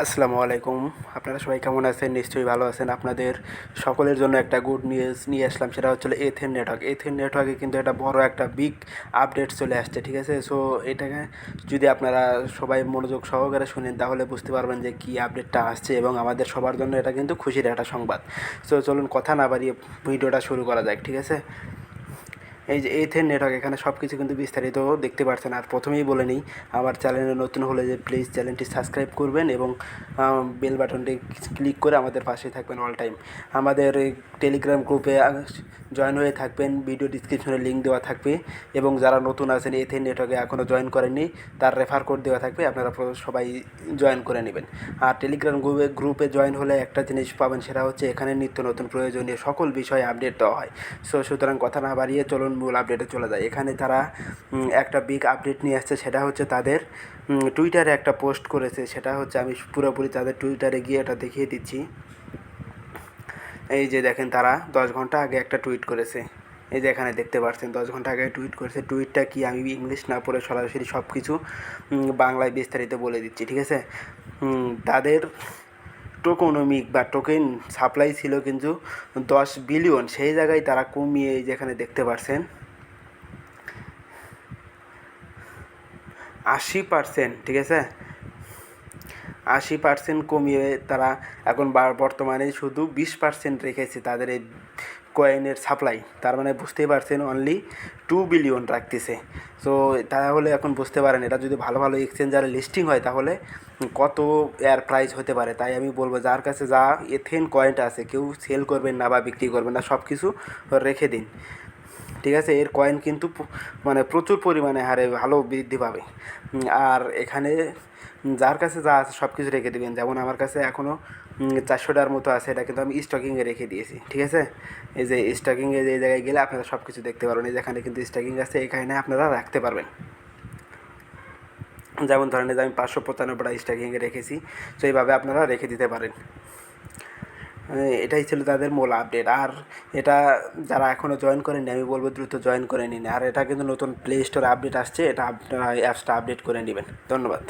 আসসালামু আলাইকুম। আপনারা সবাই কেমন আছেন? নিশ্চয়ই ভালো আছেন। আপনাদের সকলের জন্য একটা গুড নিউজ নিয়ে আসলাম, সেটা হচ্ছে এথেন নেটওয়ার্ক। এথেন নেটওয়ার্কে কিন্তু একটা বড় একটা বিগ আপডেট চলে আসছে, ঠিক আছে? সো এটাকে যদি আপনারা সবাই মনোযোগ সহকারে শুনেন তাহলে বুঝতে পারবেন যে কী আপডেটটা আসছে, এবং আমাদের সবার জন্য এটা কিন্তু খুশির একটা সংবাদ। সো চলুন কথা না বাড়িয়ে ভিডিওটা শুরু করা যাক, ঠিক আছে? এই যে এথেন নেটওয়ার্ক, এখানে সব কিছু কিন্তু বিস্তারিত দেখতে পাচ্ছেন। আর প্রথমেই বলে নিই, আমার চ্যানেলে নতুন হলে যে প্লিজ চ্যানেলটি সাবস্ক্রাইব করবেন এবং বেল বাটনটি ক্লিক করে আমাদের পাশে থাকবেন অল টাইম। আমাদের এই টেলিগ্রাম গ্রুপে জয়েন হয়ে থাকবেন, ভিডিও ডিসক্রিপশনে লিঙ্ক দেওয়া থাকবে, এবং যারা নতুন আছেন এথেন নেটওয়ার্কে এখনও জয়েন করেননি তার রেফার কোড দেওয়া থাকবে, আপনারা সবাই জয়েন করে নেবেন। আর টেলিগ্রাম গ্রুপে জয়েন হলে একটা জিনিস পাবেন, সেটা হচ্ছে এখানে নিত্য নতুন প্রয়োজনীয় সকল বিষয়ে আপডেট দেওয়া হয়। সুতরাং কথা না বাড়িয়ে চলুন মূল আপডেটে চলে যায়। এখানে তারা একটা বিগ আপডেট নিয়ে আসছে, সেটা হচ্ছে তাদের টুইটারে একটা পোস্ট করেছে। সেটা হচ্ছে আমি পুরোপুরি তাদের টুইটারে গিয়ে এটা দেখিয়ে দিচ্ছি। এই যে দেখেন, তারা 10 ঘন্টা আগে একটা টুইট করেছে। এই যে এখানে দেখতে পাচ্ছেন 10 ঘন্টা আগে টুইট করেছে। টুইটটা কি আমি ইংলিশ না পড়ে সরাসরি সব কিছু বাংলায় বিস্তারিত বলে দিচ্ছি, ঠিক আছে? তাদের টোকোনমিক বা টোকেন সাপ্লাই ছিল কিন্তু 10 বিলিয়ন, সেই জায়গায় তারা কমিয়ে যেখানে দেখতে পাচ্ছেন 80%, ঠিক আছে? 80% কমিয়ে তারা এখন বর্তমানে শুধু 20% রেখেছে তাদের এই কয়েনের সাপ্লাই। তার মানে বুঝতেই পারছেন, অনলি 2 বিলিয়ন রাখতেছে। সো তাহলে এখন বুঝতে পারেন এটা যদি ভালো ভালো এক্সচেঞ্জারে লিস্টিং হয় তাহলে কত এর প্রাইস হতে পারে। তাই আমি বলবো, যার কাছে যা এথেন কয়েনটা আছে কেউ সেল করবেন না বা বিক্রি করবেন না, সব কিছু রেখে দিন, ঠিক আছে? এর কয়েন কিন্তু মানে প্রচুর পরিমাণে হারে ভালো বৃদ্ধি পাবে। আর এখানে যার কাছে যা আছে সব কিছু রেখে দেবেন। যেমন আমার কাছে এখনও 400টার মতো আছে, এটা কিন্তু আমি স্টকিংয়ে রেখে দিয়েছি, ঠিক আছে? এই যে স্টকিংয়ে যে জায়গায় গেলে আপনারা সব কিছু দেখতে পারবেন। এই যেখানে কিন্তু স্টকিং আছে, এখানে আপনারা রাখতে পারবেন। যেমন ধরেন যে আমি 595টা স্টকিংয়ে রেখেছি, তো এইভাবে আপনারা রেখে দিতে পারেন। এটাই ছিল তাদের মূল আপডেট। আর এটা যারা এখনও জয়েন করেননি, আমি বলবো দ্রুত জয়েন করে নিন। আর এটা কিন্তু নতুন প্লে স্টোরে আপডেট আসছে, এটা আপনারা অ্যাপসটা আপডেট করে নেবেন। ধন্যবাদ।